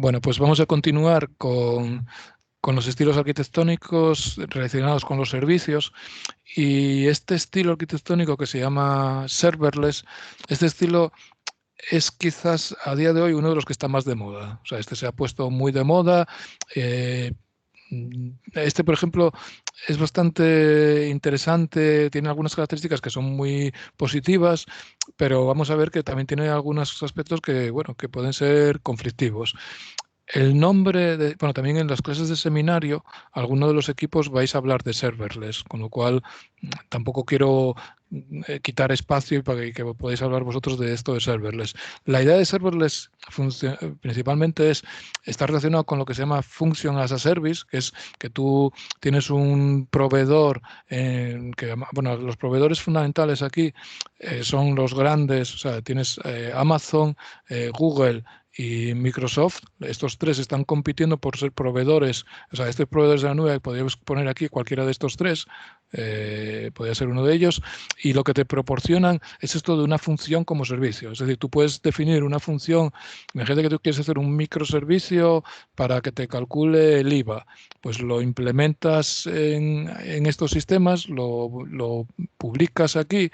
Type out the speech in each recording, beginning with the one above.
Bueno, pues vamos a continuar con los estilos arquitectónicos relacionados con los servicios y este estilo arquitectónico que se llama serverless, este estilo es quizás a día de hoy uno de los que está más de moda. O sea, este se ha puesto muy de moda. eh, Este, por ejemplo, es bastante interesante, tiene algunas características que son muy positivas, pero vamos a ver que también tiene algunos aspectos que, bueno, que pueden ser conflictivos. El nombre de, bueno, también en las clases de seminario, alguno de los equipos vais a hablar de serverless, con lo cual tampoco quiero quitar espacio para que podáis hablar vosotros de esto de serverless. La idea de serverless principalmente es estar relacionado con lo que se llama function as a service, que es que tú tienes un proveedor, bueno, los proveedores fundamentales aquí son los grandes, o sea, tienes Amazon, Google y Microsoft. Estos tres están compitiendo por ser proveedores, o sea, estos proveedores de la nube, podríamos poner aquí cualquiera de estos tres, podría ser uno de ellos, y lo que te proporcionan es esto de una función como servicio. Es decir, tú puedes definir una función, imagínate que tú quieres hacer un microservicio para que te calcule el IVA, pues lo implementas en estos sistemas, lo publicas aquí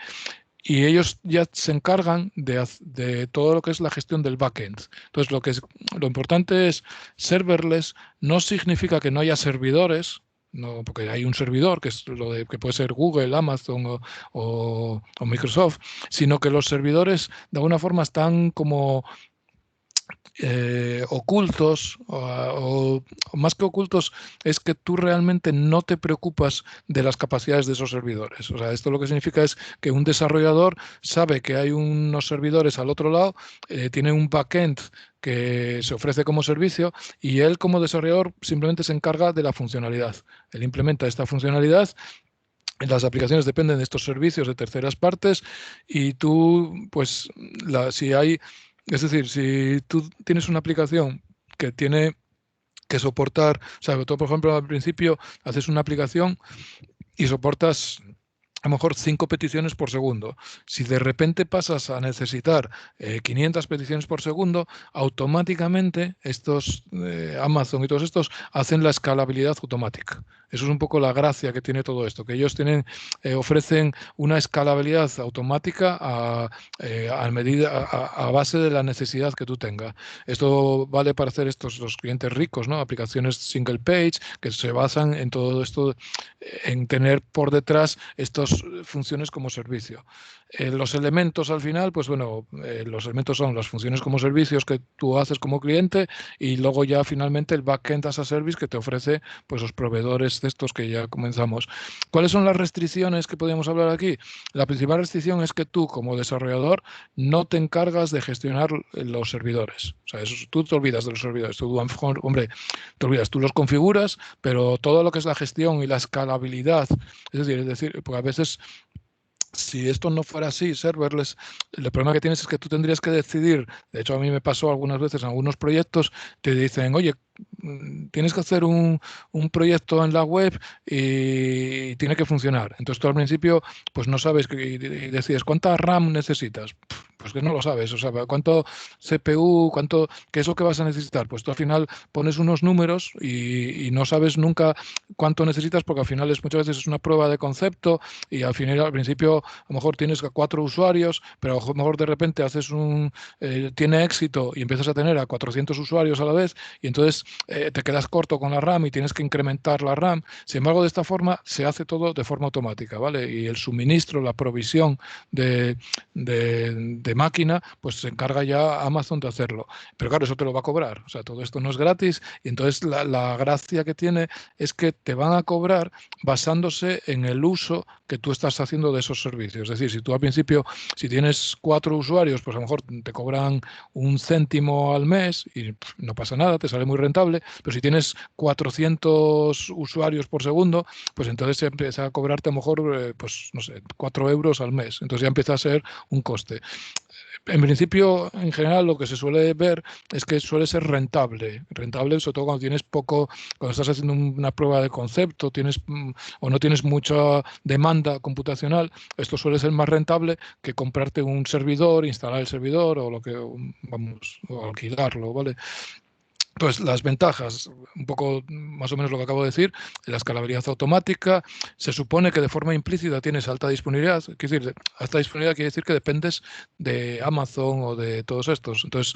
y ellos ya se encargan de todo lo que es la gestión del backend. Entonces, lo importante es serverless, no significa que no haya servidores, no, porque hay un servidor que es lo de que puede ser Google, Amazon o Microsoft, sino que los servidores de alguna forma están como ocultos, o más que ocultos, es que tú realmente no te preocupas de las capacidades de esos servidores. O sea, esto lo que significa es que un desarrollador sabe que hay unos servidores al otro lado, tiene un backend que se ofrece como servicio y él como desarrollador simplemente se encarga de la funcionalidad. Él implementa esta funcionalidad. Las aplicaciones dependen de estos servicios de terceras partes y tú, pues, si hay, es decir, si tú tienes una aplicación que tiene que soportar, o sea, tú, por ejemplo, al principio haces una aplicación y soportas a lo mejor 5 peticiones por segundo. Si de repente pasas a necesitar 500 peticiones por segundo, automáticamente estos Amazon y todos estos hacen la escalabilidad automática. Eso es un poco la gracia que tiene todo esto, que ellos ofrecen una escalabilidad automática a base de la necesidad que tú tengas. Esto vale para hacer los clientes ricos, ¿no? Aplicaciones single page que se basan en todo esto, en tener por detrás estas funciones como servicio. Los elementos al final, pues bueno, los elementos son las funciones como servicios que tú haces como cliente y luego ya finalmente el backend as a service que te ofrece pues los proveedores de estos que ya comenzamos. ¿Cuáles son las restricciones que podemos hablar aquí? La principal restricción es que tú como desarrollador no te encargas de gestionar los servidores. O sea, tú te olvidas de los servidores. Tú, hombre, te olvidas, tú los configuras, pero todo lo que es la gestión y la escalabilidad, es decir, porque a veces si esto no fuera así, serverless, el problema que tienes es que tú tendrías que decidir, de hecho a mí me pasó algunas veces en algunos proyectos, te dicen, oye, tienes que hacer un proyecto en la web y tiene que funcionar. Entonces tú al principio pues no sabes y decides, ¿cuánta RAM necesitas? Pues que no lo sabes, o sea, ¿cuánto CPU, qué es lo que vas a necesitar? Pues tú al final pones unos números y no sabes nunca cuánto necesitas porque al final muchas veces es una prueba de concepto y al final, al principio, a lo mejor tienes 4 usuarios, pero a lo mejor de repente tiene éxito y empiezas a tener a 400 usuarios a la vez y entonces te quedas corto con la RAM y tienes que incrementar la RAM. Sin embargo, de esta forma se hace todo de forma automática, ¿vale? Y el suministro, la provisión de máquina, pues se encarga ya Amazon de hacerlo. Pero claro, eso te lo va a cobrar. O sea, todo esto no es gratis y entonces la gracia que tiene es que te van a cobrar basándose en el uso que tú estás haciendo de esos servicios. Es decir, si tú al principio, si tienes 4 usuarios, pues a lo mejor te cobran 1 céntimo al mes y no pasa nada, te sale muy rentable, pero si tienes 400 usuarios por segundo, pues entonces se empieza a cobrarte a lo mejor, pues no sé, 4 euros al mes. Entonces ya empieza a ser un coste. En principio, en general, lo que se suele ver es que suele ser rentable sobre todo cuando tienes poco, cuando estás haciendo una prueba de concepto, o no tienes mucha demanda computacional, esto suele ser más rentable que comprarte un servidor, instalar el servidor o vamos, o alquilarlo, ¿vale? Pues las ventajas, un poco más o menos lo que acabo de decir, la escalabilidad automática, se supone que de forma implícita tienes alta disponibilidad, quiere decir, alta disponibilidad quiere decir que dependes de Amazon o de todos estos. Entonces,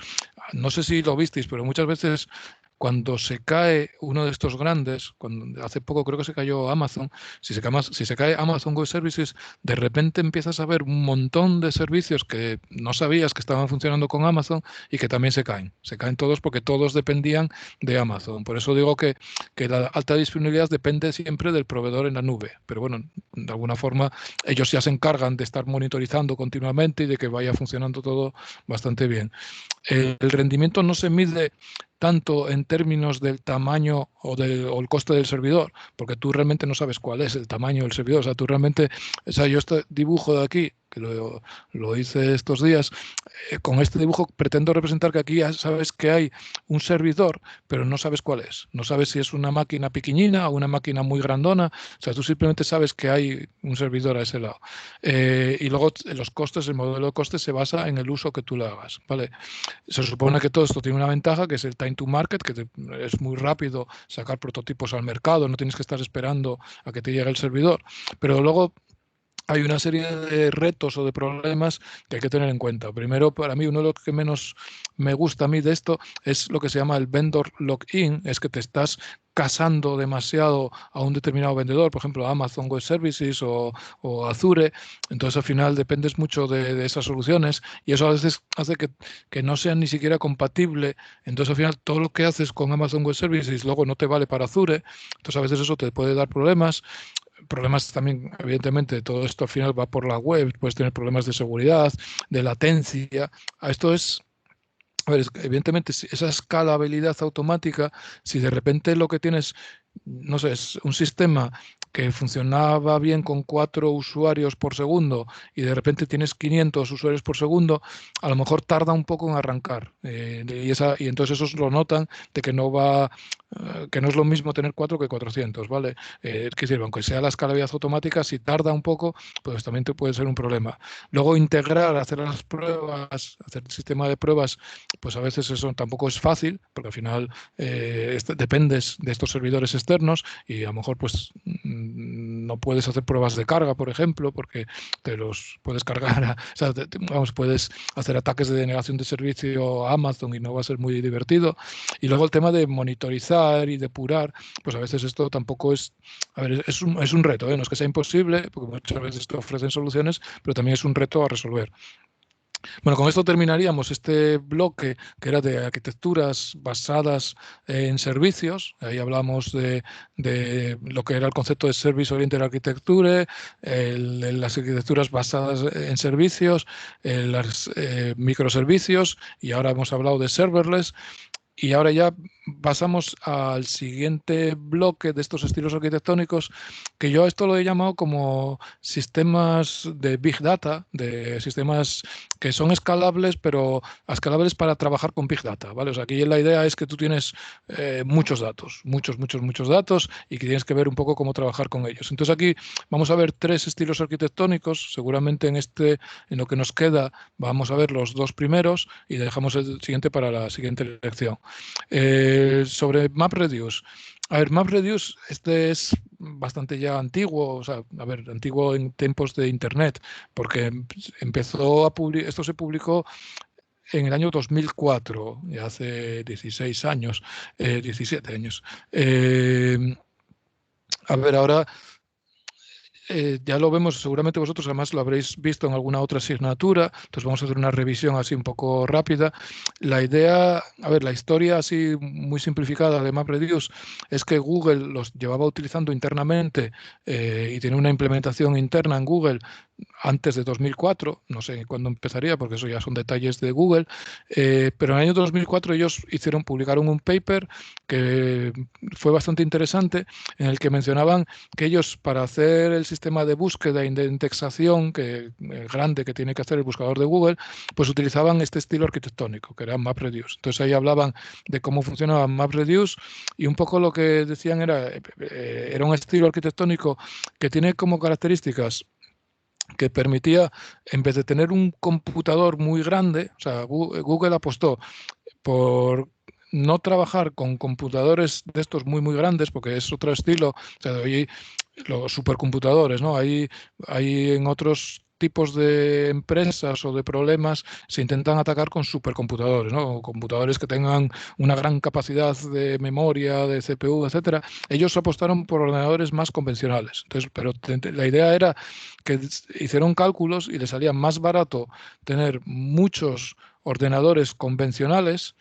no sé si lo visteis, pero muchas veces cuando se cae uno de estos grandes, cuando hace poco creo que se cayó Amazon, si se cae Amazon Web Services, de repente empiezas a ver un montón de servicios que no sabías que estaban funcionando con Amazon y que también se caen. Se caen todos porque todos dependían de Amazon. Por eso digo que la alta disponibilidad depende siempre del proveedor en la nube. Pero bueno, de alguna forma ellos ya se encargan de estar monitorizando continuamente y de que vaya funcionando todo bastante bien. El rendimiento no se mide tanto en términos del tamaño o el coste del servidor, porque tú realmente no sabes cuál es el tamaño del servidor. O sea, tú realmente, o sea, yo este dibujo de aquí, que lo hice estos días, con este dibujo pretendo representar que aquí ya sabes que hay un servidor, pero no sabes cuál es. No sabes si es una máquina pequeñina o una máquina muy grandona. O sea, tú simplemente sabes que hay un servidor a ese lado. Y luego los costes, el modelo de costes se basa en el uso que tú le hagas, ¿vale? Se supone que todo esto tiene una ventaja, que es el time to market, es muy rápido sacar prototipos al mercado, no tienes que estar esperando a que te llegue el servidor. Pero luego hay una serie de retos o de problemas que hay que tener en cuenta. Primero, para mí, uno de los que menos me gusta a mí de esto es lo que se llama el vendor lock-in, es que te estás casando demasiado a un determinado vendedor, por ejemplo, Amazon Web Services o Azure. Entonces, al final, dependes mucho de esas soluciones y eso a veces hace que no sean ni siquiera compatible. Entonces, al final, todo lo que haces con Amazon Web Services luego no te vale para Azure. Entonces, a veces eso te puede dar problemas también, evidentemente, todo esto al final va por la web, puedes tener problemas de seguridad, de latencia. Esto es, a ver, evidentemente, esa escalabilidad automática, si de repente lo que tienes, no sé, es un sistema que funcionaba bien con 4 usuarios por segundo y de repente tienes 500 usuarios por segundo, a lo mejor tarda un poco en arrancar. Y entonces esos lo notan de que no va, que no es lo mismo tener 4 que 400, ¿vale? Es decir, aunque sea la escalabilidad automática, si tarda un poco, pues también te puede ser un problema. Luego integrar, hacer las pruebas, hacer el sistema de pruebas, pues a veces eso tampoco es fácil, porque al final dependes de estos servidores externos y a lo mejor pues no puedes hacer pruebas de carga, por ejemplo, porque te los puedes cargar, o sea, vamos, puedes hacer ataques de denegación de servicio a Amazon y no va a ser muy divertido. Y luego el tema de monitorizar y depurar, pues a veces esto tampoco es, a ver, es un reto, ¿eh? No es que sea imposible, porque muchas veces te ofrecen soluciones, pero también es un reto a resolver. Bueno, con esto terminaríamos este bloque que era de arquitecturas basadas en servicios. Ahí hablamos de lo que era el concepto de Service Oriented Architecture, las arquitecturas basadas en servicios, los microservicios, y ahora hemos hablado de serverless. Y ahora ya pasamos al siguiente bloque de estos estilos arquitectónicos, que yo a esto lo he llamado como sistemas de Big Data, de sistemas que son escalables, pero escalables para trabajar con Big Data, ¿vale? O sea, aquí la idea es que tú tienes muchos datos, muchos datos, y que tienes que ver un poco cómo trabajar con ellos. Entonces aquí vamos a ver 3 estilos arquitectónicos, seguramente en lo que nos queda, vamos a ver los 2 primeros y dejamos el siguiente para la siguiente lección. Sobre MapReduce. A ver, MapReduce, este es bastante ya antiguo, o sea, a ver, antiguo en tiempos de Internet, porque esto se publicó en el año 2004, ya hace 16 años, 17 años. A ver, ahora ya lo vemos, seguramente vosotros además lo habréis visto en alguna otra asignatura, entonces vamos a hacer una revisión así un poco rápida. La idea, a ver, la historia así muy simplificada de MapReduce es que Google los llevaba utilizando internamente y tiene una implementación interna en Google antes de 2004, no sé cuándo empezaría porque eso ya son detalles de Google, pero en el año 2004 ellos publicaron un paper que fue bastante interesante en el que mencionaban que ellos para hacer el sistema de búsqueda y de indexación grande que tiene que hacer el buscador de Google, pues utilizaban este estilo arquitectónico, que era MapReduce. Entonces ahí hablaban de cómo funcionaba MapReduce y un poco lo que decían era un estilo arquitectónico que tiene como características que permitía, en vez de tener un computador muy grande, o sea, Google apostó por no trabajar con computadores de estos muy grandes, porque es otro estilo, o sea, hoy los supercomputadores, ¿no? Hay en otros tipos de empresas o de problemas se intentan atacar con supercomputadores, ¿no? Computadores que tengan una gran capacidad de memoria, de CPU, etcétera. Ellos apostaron por ordenadores más convencionales. Entonces, pero la idea era que hicieron cálculos y les salía más barato tener muchos ordenadores convencionales,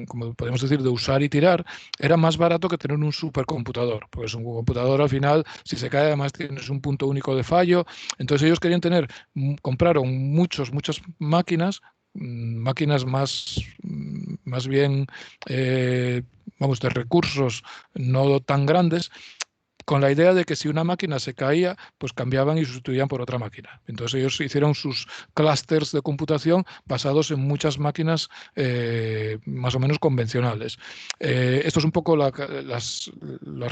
como podemos decir, de usar y tirar, era más barato que tener un supercomputador, porque es un computador al final, si se cae, además tienes un punto único de fallo. Entonces ellos querían compraron muchas máquinas, máquinas más bien, vamos, de recursos no tan grandes, con la idea de que si una máquina se caía, pues cambiaban y sustituían por otra máquina. Entonces ellos hicieron sus clústeres de computación basados en muchas máquinas más o menos convencionales. Esto es un poco las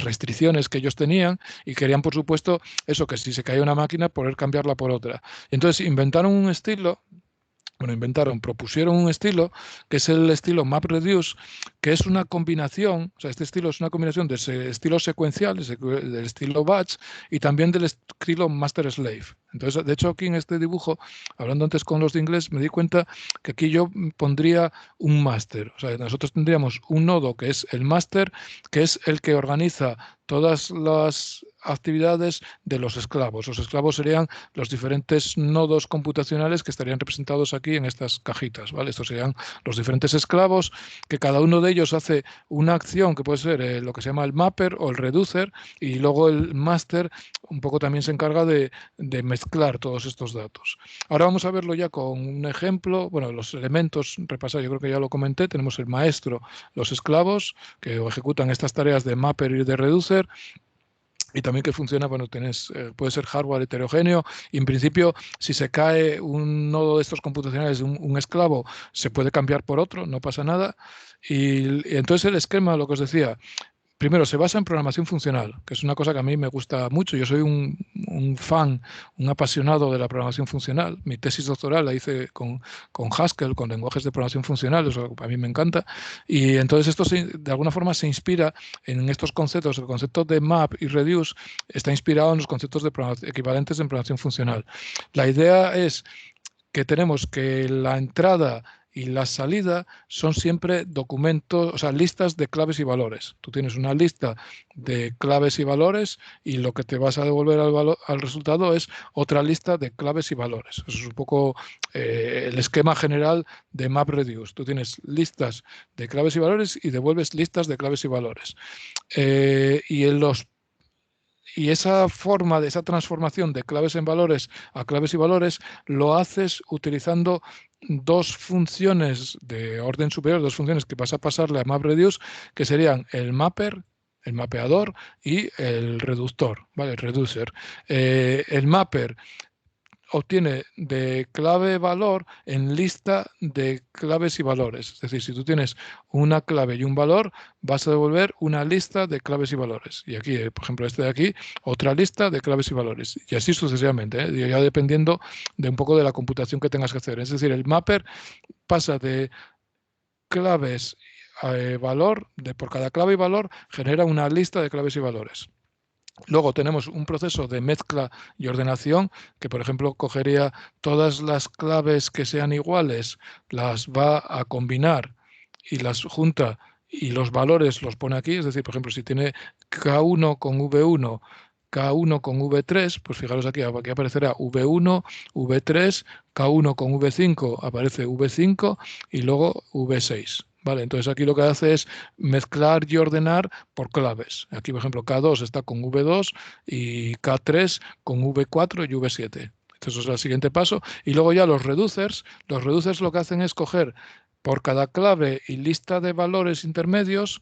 restricciones que ellos tenían y querían, por supuesto, eso, que si se caía una máquina, poder cambiarla por otra. Entonces inventaron un estilo. Bueno, propusieron un estilo que es el estilo MapReduce, que es una combinación, o sea, este estilo es una combinación de ese estilo secuencial, del estilo batch y también del estilo master-slave. Entonces, de hecho, aquí en este dibujo, hablando antes con los de inglés, me di cuenta que aquí yo pondría un máster. O sea, nosotros tendríamos un nodo que es el máster, que es el que organiza todas las actividades de los esclavos. Los esclavos serían los diferentes nodos computacionales que estarían representados aquí en estas cajitas, ¿vale? Estos serían los diferentes esclavos, que cada uno de ellos hace una acción que puede ser lo que se llama el mapper o el reducer, y luego el master un poco también se encarga de mezclar todos estos datos. Ahora vamos a verlo ya con un ejemplo. Bueno, los elementos, repasar, yo creo que ya lo comenté. Tenemos el maestro, los esclavos, que ejecutan estas tareas de mapper y de reducer. Y también que funciona, bueno, puede ser hardware heterogéneo, y en principio, si se cae un nodo de estos computacionales de un esclavo, se puede cambiar por otro, no pasa nada. Y entonces el esquema, lo que os decía, primero, se basa en programación funcional, que es una cosa que a mí me gusta mucho. Yo soy un fan, un apasionado de la programación funcional. Mi tesis doctoral la hice con Haskell, con lenguajes de programación funcional, eso a mí me encanta. Y entonces esto de alguna forma se inspira en estos conceptos. El concepto de map y reduce está inspirado en los conceptos equivalentes en programación funcional. La idea es que tenemos que la entrada y la salida son siempre documentos, o sea, listas de claves y valores. Tú tienes una lista de claves y valores y lo que te vas a devolver al resultado es otra lista de claves y valores. Eso es un poco el esquema general de MapReduce. Tú tienes listas de claves y valores y devuelves listas de claves y valores. Y esa forma de esa transformación de claves en valores a claves y valores lo haces utilizando dos funciones de orden superior, dos funciones que vas a pasarle a MapReduce, que serían el mapper, el mapeador, y el reductor, ¿vale? El reducer. El mapper obtiene de clave valor en lista de claves y valores. Es decir, si tú tienes una clave y un valor, vas a devolver una lista de claves y valores. Y aquí, por ejemplo, este de aquí, otra lista de claves y valores. Y así sucesivamente, ¿eh? Ya dependiendo de un poco de la computación que tengas que hacer. Es decir, el mapper pasa de claves a valor, por cada clave y valor, genera una lista de claves y valores. Luego tenemos un proceso de mezcla y ordenación que, por ejemplo, cogería todas las claves que sean iguales, las va a combinar y las junta y los valores los pone aquí. Es decir, por ejemplo, si tiene K1 con V1, K1 con V3, pues fijaros aquí aparecerá V1, V3, K1 con V5 aparece V5 y luego V6. Vale, entonces aquí lo que hace es mezclar y ordenar por claves. Aquí, por ejemplo, K2 está con V2 y K3 con V4 y V7. Entonces, es el siguiente paso. Y luego ya los reducers lo que hacen es coger por cada clave y lista de valores intermedios,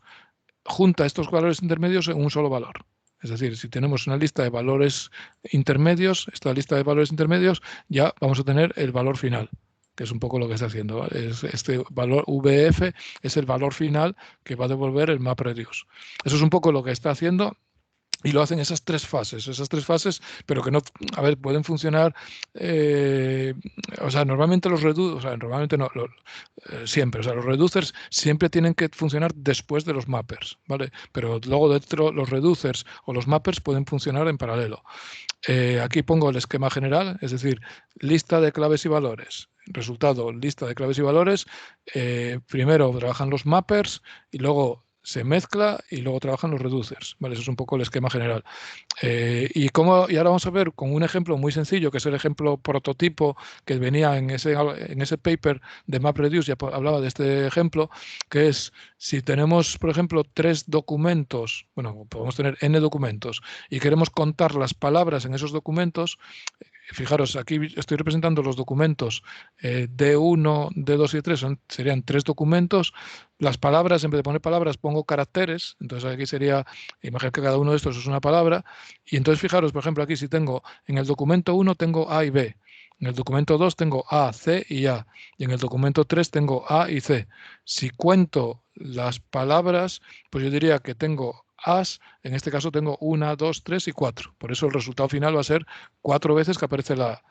junta estos valores intermedios en un solo valor. Es decir, si tenemos una lista de valores intermedios, esta lista de valores intermedios, ya vamos a tener el valor final, que es un poco lo que está haciendo, ¿vale? Este valor VF es el valor final que va a devolver el MapReduce. Eso es un poco lo que está haciendo. Y lo hacen esas tres fases, pero que no, a ver, pueden funcionar, o sea, normalmente los reducers, o sea, normalmente no, siempre, o sea, los reducers siempre tienen que funcionar después de los mappers, ¿vale? Pero luego dentro los reducers o los mappers pueden funcionar en paralelo. Aquí pongo el esquema general, es decir, lista de claves y valores. Resultado, lista de claves y valores. Primero trabajan los mappers y luego se mezcla y luego trabajan los reducers. ¿Vale? Eso es un poco el esquema general. Y ahora vamos a ver con un ejemplo muy sencillo, que es el ejemplo prototipo que venía en ese paper de MapReduce, ya hablaba de este ejemplo, que es si tenemos, por ejemplo, 3 documentos, bueno, podemos tener n documentos, y queremos contar las palabras en esos documentos. Fijaros, aquí estoy representando los documentos D1, D2 y D3, serían 3 documentos. Las palabras, en vez de poner palabras, pongo caracteres. Entonces aquí sería, imaginar que cada uno de estos es una palabra. Y entonces fijaros, por ejemplo, aquí si tengo, en el documento 1 tengo A y B. En el documento 2 tengo A, C y A. Y en el documento 3 tengo A y C. Si cuento las palabras, pues yo diría que tengo As, en este caso tengo 1, 2, 3 y 4. Por eso el resultado final va a ser 4 veces que aparece la A.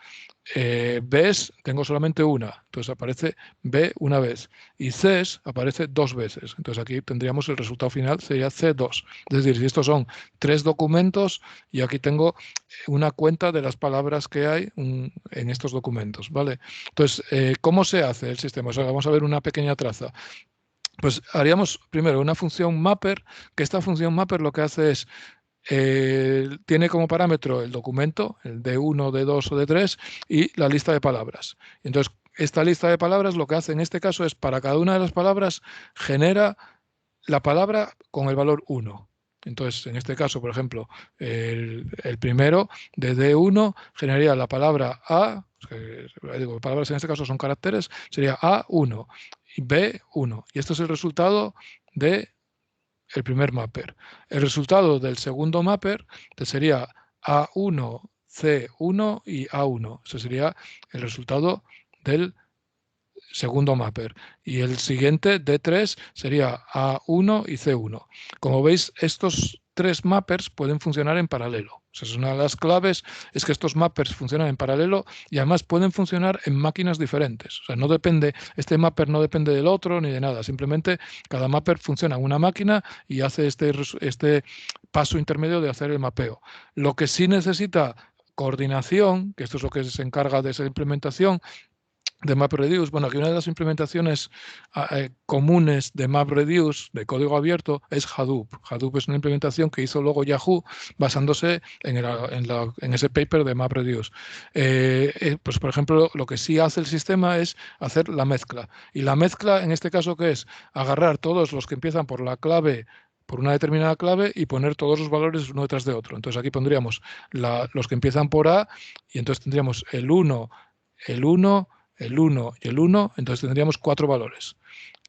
Bs tengo solamente una, entonces aparece B una vez. Y Cs aparece 2 veces. Entonces aquí tendríamos el resultado final, sería C2. Es decir, si estos son 3 documentos, y aquí tengo una cuenta de las palabras que hay en estos documentos, ¿vale? Entonces, ¿cómo se hace el sistema? O sea, vamos a ver una pequeña traza. Pues haríamos primero una función mapper, que esta función mapper lo que hace es, tiene como parámetro el documento, el D1, D2 o D3, y la lista de palabras. Entonces, esta lista de palabras lo que hace en este caso es, para cada una de las palabras, genera la palabra con el valor 1. Entonces, en este caso, por ejemplo, el primero de D1 generaría la palabra A, digo, palabras en este caso son caracteres, sería A1 y B1. Y esto es el resultado de el primer mapper. El resultado del segundo mapper sería A1, C1 y A1. Ese sería el resultado del segundo mapper. Y el siguiente, D3, sería A1 y C1. Como veis, estos 3 mappers pueden funcionar en paralelo. O sea, es una de las claves, es que estos mappers funcionan en paralelo y además pueden funcionar en máquinas diferentes. O sea, no depende, este mapper no depende del otro ni de nada. Simplemente cada mapper funciona en una máquina y hace este paso intermedio de hacer el mapeo. Lo que sí necesita coordinación, que esto es lo que se encarga de esa implementación, de MapReduce. Bueno, aquí una de las implementaciones comunes de MapReduce, de código abierto, es Hadoop. Hadoop es una implementación que hizo luego Yahoo basándose en ese paper de MapReduce. Pues, por ejemplo, lo que sí hace el sistema es hacer la mezcla. Y la mezcla, en este caso, ¿qué es? Agarrar todos los que empiezan por la clave, por una determinada clave, y poner todos los valores uno detrás de otro. Entonces aquí pondríamos los que empiezan por A, y entonces tendríamos el 1, el 1, el 1 y el 1, entonces tendríamos 4 valores.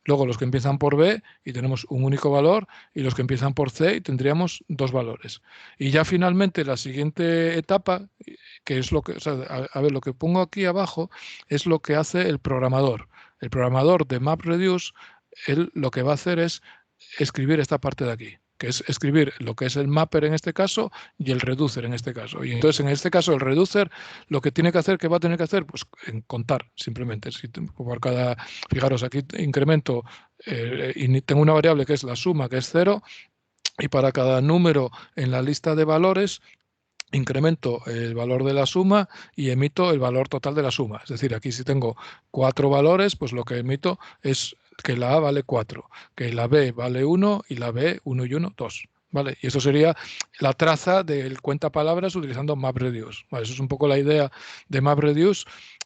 Luego los que empiezan por B y tenemos un único valor, y los que empiezan por C y tendríamos 2 valores. Y ya finalmente la siguiente etapa, que es lo que, o sea, a ver, lo que pongo aquí abajo es lo que hace el programador. El programador de MapReduce, él lo que va a hacer es escribir esta parte de aquí, que es escribir lo que es el mapper en este caso y el reducer en este caso. Y entonces en este caso el reducer lo que tiene que hacer, ¿qué va a tener que hacer? Pues contar simplemente. Si por cada, fijaros, aquí incremento y tengo una variable que es la suma, que es 0, y para cada número en la lista de valores incremento el valor de la suma y emito el valor total de la suma. Es decir, aquí si tengo 4 valores, pues lo que emito es que la A vale 4, que la B vale 1 y la B 1 y 1, 2. ¿Vale? Y eso sería la traza del cuenta palabras utilizando MapReduce. ¿Vale? Eso es un poco la idea de MapReduce,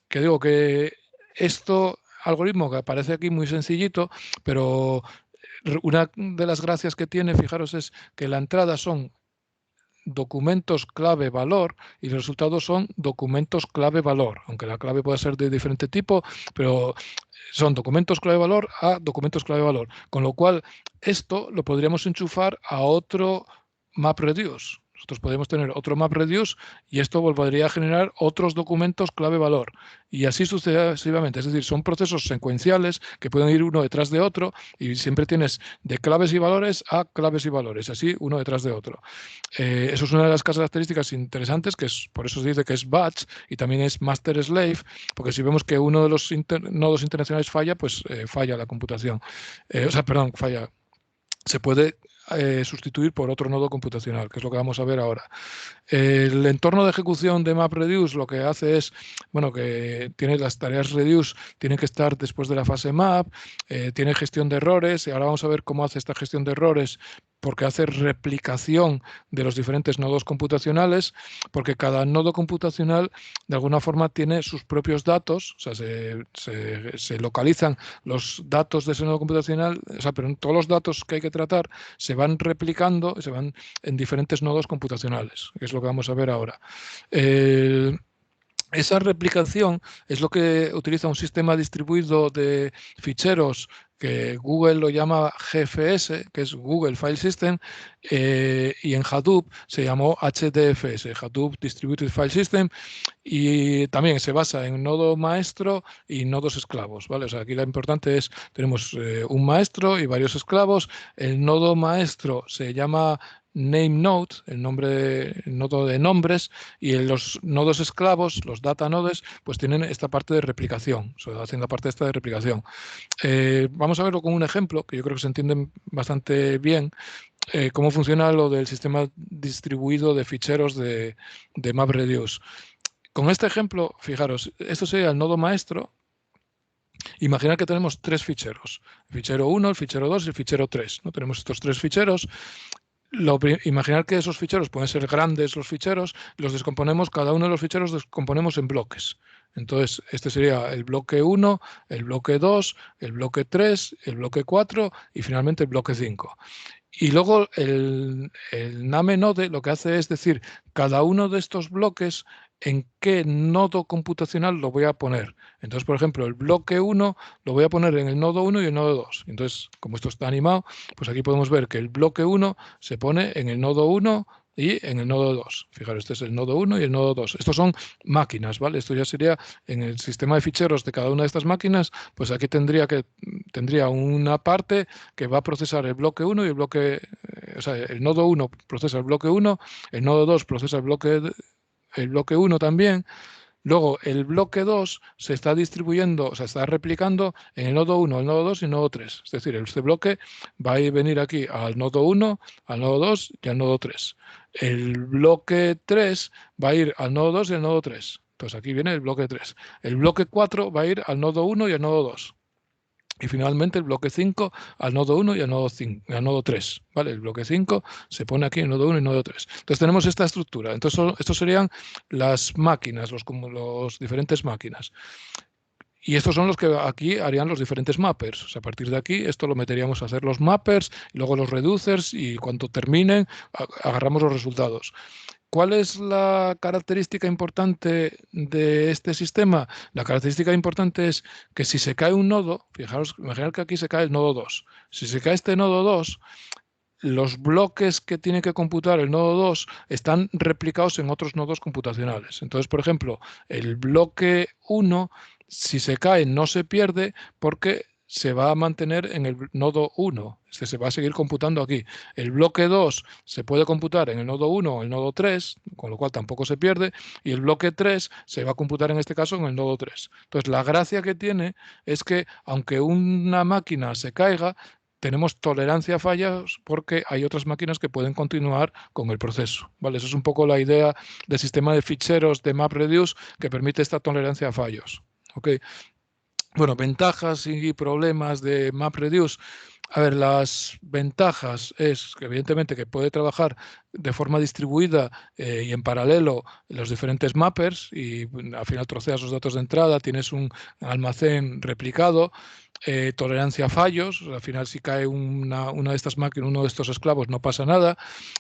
que digo que esto algoritmo que aparece aquí muy sencillito, pero una de las gracias que tiene, fijaros, es que la entrada son documentos clave valor y los resultados son documentos clave valor, aunque la clave pueda ser de diferente tipo, pero son documentos clave valor a documentos clave valor, con lo cual esto lo podríamos enchufar a otro MapReduce. Nosotros podemos tener otro MapReduce y esto volvería a generar otros documentos clave-valor. Y así sucesivamente. Es decir, son procesos secuenciales que pueden ir uno detrás de otro y siempre tienes de claves y valores a claves y valores, así uno detrás de otro. Eso es una de las características interesantes, que es por eso se dice que es batch y también es master-slave, porque si vemos que uno de los nodos internacionales falla, pues falla la computación. Perdón, falla. Se puede sustituir por otro nodo computacional, que es lo que vamos a ver ahora. El entorno de ejecución de MapReduce lo que hace es, bueno, que tiene las tareas reduce, tienen que estar después de la fase map, tiene gestión de errores, y ahora vamos a ver cómo hace esta gestión de errores, porque hace replicación de los diferentes nodos computacionales, porque cada nodo computacional de alguna forma tiene sus propios datos, o sea, se localizan los datos de ese nodo computacional, o sea, pero todos los datos que hay que tratar se van replicando, se van en diferentes nodos computacionales, que es lo que vamos a ver ahora. Esa replicación es lo que utiliza un sistema distribuido de ficheros que Google lo llama GFS, que es Google File System, y en Hadoop se llamó HDFS, Hadoop Distributed File System, y también se basa en nodo maestro y nodos esclavos, ¿vale? O sea, aquí lo importante es, tenemos un maestro y varios esclavos. El nodo maestro se llama name node, el nodo de nombres, y en los nodos esclavos, los data nodes, pues tienen esta parte de replicación, o sea, hacen la parte esta de replicación. Vamos a verlo con un ejemplo, que yo creo que se entiende bastante bien, cómo funciona lo del sistema distribuido de ficheros de MapReduce. Con este ejemplo, fijaros, esto sería el nodo maestro. Imaginad que tenemos tres ficheros, el fichero 1, el fichero 2 y el fichero 3. ¿No? Tenemos estos tres ficheros. Imaginar que esos ficheros pueden ser grandes los ficheros, los descomponemos, cada uno de los ficheros descomponemos en bloques. Entonces, este sería el bloque 1, el bloque 2, el bloque 3, el bloque 4 y finalmente el bloque 5. Y luego el name node lo que hace es decir, cada uno de estos bloques en qué nodo computacional lo voy a poner. Entonces, por ejemplo, el bloque 1 lo voy a poner en el nodo 1 y el nodo 2. Entonces, como esto está animado, pues aquí podemos ver que el bloque 1 se pone en el nodo 1 y en el nodo 2. Fijaros, este es el nodo 1 y el nodo 2. Estos son máquinas, ¿vale? Esto ya sería en el sistema de ficheros de cada una de estas máquinas, pues aquí tendría una parte que va a procesar el bloque 1 y el bloque, o sea, el nodo 1 procesa el bloque 1, el nodo 2 procesa el bloque 1 también. Luego el bloque 2 se está distribuyendo, o sea, está replicando en el nodo 1, el nodo 2 y el nodo 3. Es decir, este bloque va a venir aquí al nodo 1, al nodo 2 y al nodo 3. El bloque 3 va a ir al nodo 2 y al nodo 3. Entonces aquí viene el bloque 3. El bloque 4 va a ir al nodo 1 y al nodo 2. Y finalmente el bloque 5 al nodo 1 y al nodo 3. ¿Vale? El bloque 5 se pone aquí en nodo 1 y nodo 3. Entonces tenemos esta estructura. Entonces estos serían las máquinas, los diferentes máquinas. Y estos son los que aquí harían los diferentes mappers. O sea, a partir de aquí esto lo meteríamos a hacer los mappers, luego los reducers y cuando terminen agarramos los resultados. ¿Cuál es la característica importante de este sistema? La característica importante es que si se cae un nodo, fijaros, imaginad que aquí se cae el nodo 2. Si se cae este nodo 2, los bloques que tiene que computar el nodo 2 están replicados en otros nodos computacionales. Entonces, por ejemplo, el bloque 1, si se cae, no se pierde porque se va a mantener en el nodo 1, se va a seguir computando aquí. El bloque 2 se puede computar en el nodo 1 o el nodo 3, con lo cual tampoco se pierde, y el bloque 3 se va a computar en este caso en el nodo 3. Entonces, la gracia que tiene es que aunque una máquina se caiga, tenemos tolerancia a fallas porque hay otras máquinas que pueden continuar con el proceso. ¿Vale? Eso es un poco la idea del sistema de ficheros de MapReduce que permite esta tolerancia a fallos. ¿Okay? Bueno, ventajas y problemas de MapReduce. A ver, las ventajas es que evidentemente que puede trabajar de forma distribuida y en paralelo los diferentes mappers y al final troceas los datos de entrada, tienes un almacén replicado, tolerancia a fallos, al final si cae una de estas máquinas, uno de estos esclavos no pasa nada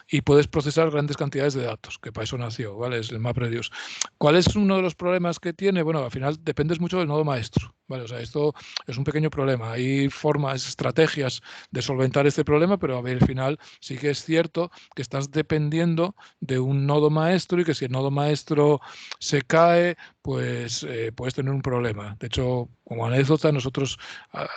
y puedes procesar grandes cantidades de datos, que para eso nació, ¿vale? Es el MapReduce. ¿Cuál es uno de los problemas que tiene? Bueno, al final dependes mucho del nodo maestro. ¿vale? O sea, esto es un pequeño problema. Hay formas, estrategias de solventar este problema, pero a ver, al final sí que es cierto que estás dependiendo de un nodo maestro y que si el nodo maestro se cae, pues puedes tener un problema. De hecho, como anécdota, nosotros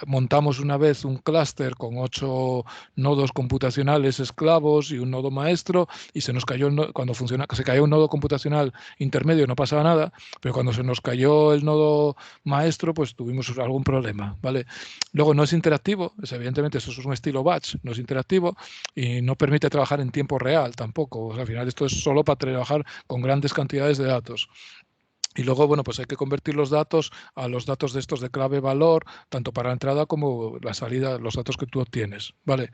montamos una vez un clúster con 8 nodos computacionales esclavos y un nodo maestro y se nos cayó, cuando se cayó un nodo computacional intermedio no pasaba nada, pero cuando se nos cayó el nodo maestro, pues tuvimos algún problema, ¿vale? Luego no es interactivo, evidentemente eso es un estilo batch, no es interactivo y no permite trabajar en tiempo real tampoco. O sea, al final esto es solo para trabajar con grandes cantidades de datos. Y luego, bueno, pues hay que convertir los datos a los datos de estos de clave valor, tanto para la entrada como la salida, los datos que tú obtienes, ¿vale?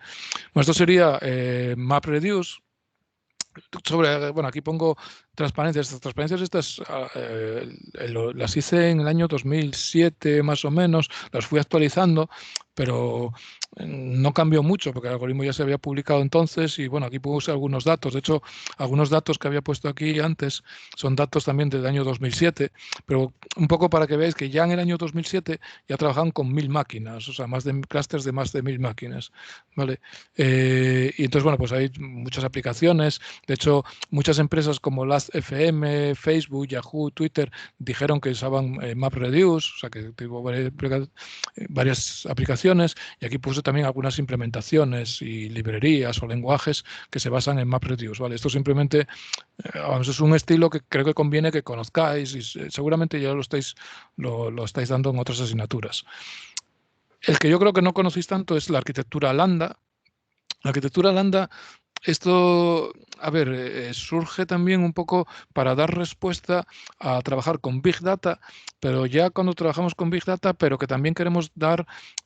Bueno, esto sería MapReduce. Bueno, aquí pongo transparencias. Estas transparencias las hice en el año 2007 más o menos, las fui actualizando, pero no cambió mucho porque el algoritmo ya se había publicado entonces y bueno, aquí puse algunos datos. De hecho, algunos datos que había puesto aquí antes son datos también del año 2007, pero un poco para que veáis que ya en el año 2007 ya trabajaban con 1000 máquinas, o sea, clústeres de más de 1000 máquinas, ¿vale? Y entonces, bueno, pues hay muchas aplicaciones. De hecho, muchas empresas como Last.fm, Facebook, Yahoo, Twitter dijeron que usaban MapReduce, o sea que tuvo varias aplicaciones y aquí puse también algunas implementaciones y librerías o lenguajes que se basan en MapReduce, ¿vale? Esto simplemente es un estilo que creo que conviene que conozcáis y seguramente ya lo estáis dando en otras asignaturas. El que yo creo que no conocéis tanto es la arquitectura Lambda. La arquitectura Lambda, esto, a ver, surge también un poco para dar respuesta a trabajar con Big Data, pero ya cuando trabajamos con Big Data, pero que también queremos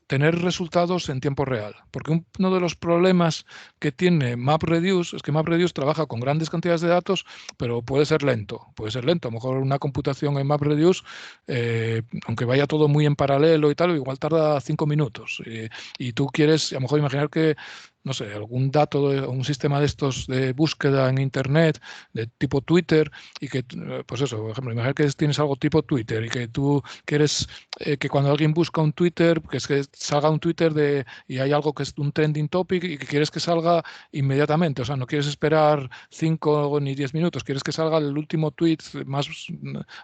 tener resultados en tiempo real. Porque uno de los problemas que tiene MapReduce es que MapReduce trabaja con grandes cantidades de datos, pero puede ser lento. Puede ser lento. A lo mejor una computación en MapReduce, aunque vaya todo muy en paralelo y tal, igual tarda 5 minutos. Y tú quieres, a lo mejor imaginar que no sé, algún dato, un sistema de estos de búsqueda en Internet, de tipo Twitter, y que, pues eso, por ejemplo, imagina que tienes algo tipo Twitter y que tú quieres que cuando alguien busca un Twitter, que es que salga un Twitter y hay algo que es un trending topic y que quieres que salga inmediatamente, o sea, no quieres esperar 5 ni 10 minutos, quieres que salga el último tweet más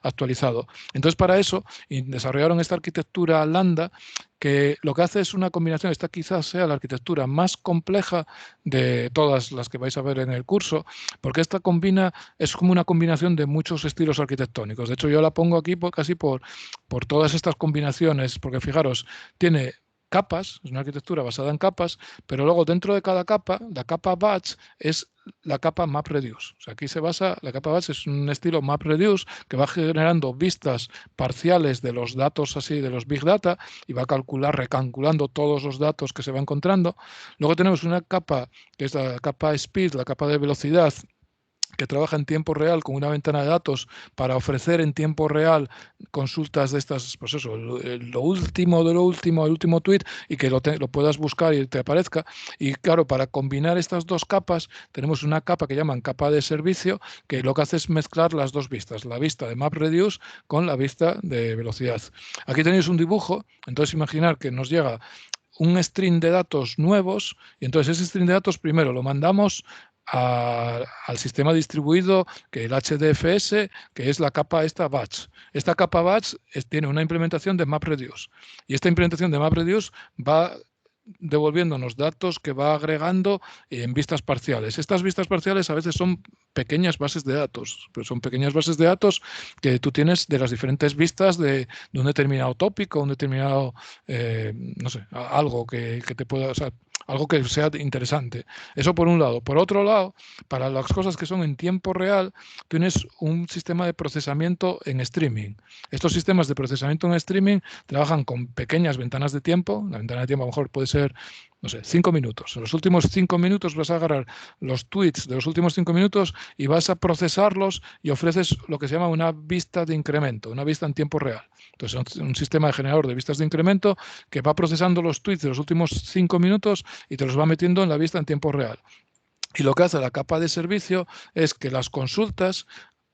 actualizado. Entonces, para eso, desarrollaron esta arquitectura Lambda, que lo que hace es una combinación, esta quizás sea la arquitectura más compleja de todas las que vais a ver en el curso, porque esta es como una combinación de muchos estilos arquitectónicos. De hecho, yo la pongo aquí casi por todas estas combinaciones, porque fijaros, tiene capas, es una arquitectura basada en capas, pero luego dentro de cada capa, la capa batch es la capa MapReduce. O sea, aquí se basa, la capa batch es un estilo MapReduce que va generando vistas parciales de los datos así, de los Big Data, y va a recalculando todos los datos que se va encontrando. Luego tenemos una capa que es la capa Speed, la capa de velocidad, que trabaja en tiempo real con una ventana de datos para ofrecer en tiempo real consultas de estas, pues eso, lo último de lo último, el último tweet y que lo puedas buscar y te aparezca. Y claro, para combinar estas dos capas tenemos una capa que llaman capa de servicio que lo que hace es mezclar las dos vistas, la vista de MapReduce con la vista de velocidad. Aquí tenéis un dibujo, entonces imaginar que nos llega un string de datos nuevos y entonces ese string de datos primero lo mandamos al sistema distribuido, que el HDFS, que es la capa esta batch. Esta capa batch tiene una implementación de MapReduce y esta implementación de MapReduce va devolviéndonos datos que va agregando en vistas parciales. Estas vistas parciales a veces son pequeñas bases de datos, pero son pequeñas bases de datos que tú tienes de las diferentes vistas de un determinado tópico, un determinado, no sé, algo que te pueda, o sea, algo que sea interesante. Eso por un lado. Por otro lado, para las cosas que son en tiempo real, tienes un sistema de procesamiento en streaming. Estos sistemas de procesamiento en streaming trabajan con pequeñas ventanas de tiempo. La ventana de tiempo a lo mejor puede ser, no sé, 5 minutos. En los últimos 5 minutos vas a agarrar los tweets de los últimos 5 minutos y vas a procesarlos y ofreces lo que se llama una vista de incremento, una vista en tiempo real. Entonces, un sistema de generador de vistas de incremento que va procesando los tweets de los últimos 5 minutos y te los va metiendo en la vista en tiempo real. Y lo que hace la capa de servicio es que las consultas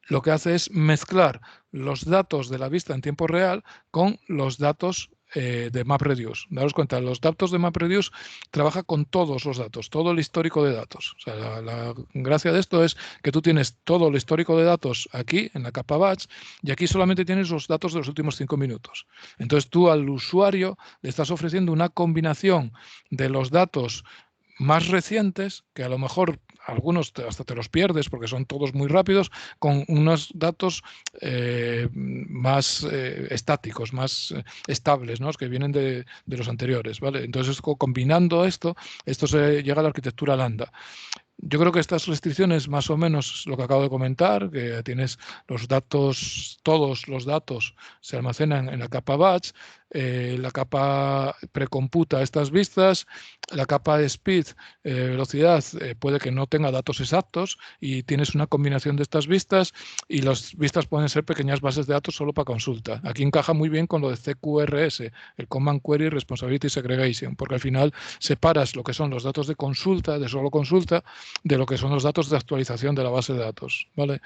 lo que hace es mezclar los datos de la vista en tiempo real con los datos de MapReduce. Daros cuenta, los datos de MapReduce trabaja con todos los datos, todo el histórico de datos. O sea, la gracia de esto es que tú tienes todo el histórico de datos aquí en la capa batch y aquí solamente tienes los datos de los últimos 5 minutos. Entonces tú al usuario le estás ofreciendo una combinación de los datos más recientes, que a lo mejor algunos hasta te los pierdes porque son todos muy rápidos, con unos datos más estáticos, más estables, ¿no? Que vienen de los anteriores, ¿vale? Entonces, combinando esto se llega a la arquitectura Lambda. Yo creo que estas restricciones, más o menos lo que acabo de comentar, que tienes los datos, todos los datos se almacenan en la capa batch, la capa precomputa estas vistas, la capa de speed, velocidad, puede que no tenga datos exactos y tienes una combinación de estas vistas y las vistas pueden ser pequeñas bases de datos solo para consulta. Aquí encaja muy bien con lo de CQRS, el Command Query Responsibility Segregation, porque al final separas lo que son los datos de consulta, de solo consulta, de lo que son los datos de actualización de la base de datos, ¿vale?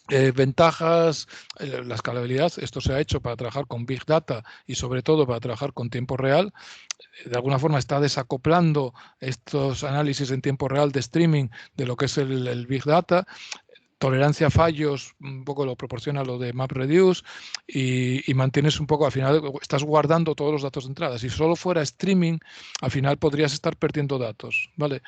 Ventajas, la escalabilidad, esto se ha hecho para trabajar con Big Data y sobre todo para trabajar con tiempo real. De alguna forma está desacoplando estos análisis en tiempo real de streaming de lo que es el Big Data. Tolerancia a fallos, un poco lo proporciona lo de MapReduce y mantienes un poco, al final estás guardando todos los datos de entrada. Si solo fuera streaming, al final podrías estar perdiendo datos, ¿vale?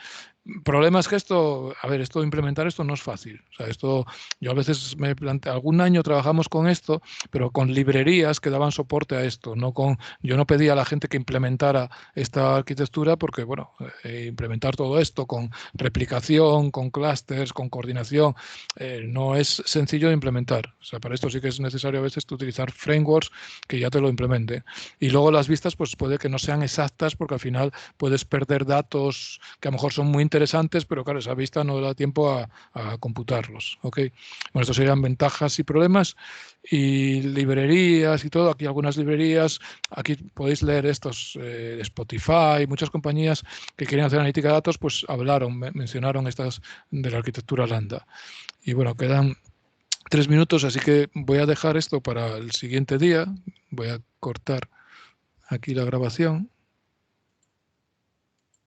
Problema es que esto, a ver, esto implementar esto no es fácil. O sea, esto, yo a veces me planteo, algún año trabajamos con esto, pero con librerías que daban soporte a esto, no con, yo no pedía a la gente que implementara esta arquitectura porque, bueno, implementar todo esto con replicación, con clusters, con coordinación, no es sencillo de implementar. O sea, para esto sí que es necesario a veces utilizar frameworks que ya te lo implementen. Y luego las vistas, pues puede que no sean exactas porque al final puedes perder datos que a lo mejor son muy interesantes, pero claro, esa vista no da tiempo a computarlos. ¿Okay? Bueno, estos serían ventajas y problemas. Y librerías y todo, aquí algunas librerías, aquí podéis leer estos de Spotify, muchas compañías que quieren hacer analítica de datos, pues hablaron, mencionaron estas de la arquitectura Lambda. Y bueno, quedan 3 minutos, así que voy a dejar esto para el siguiente día. Voy a cortar aquí la grabación.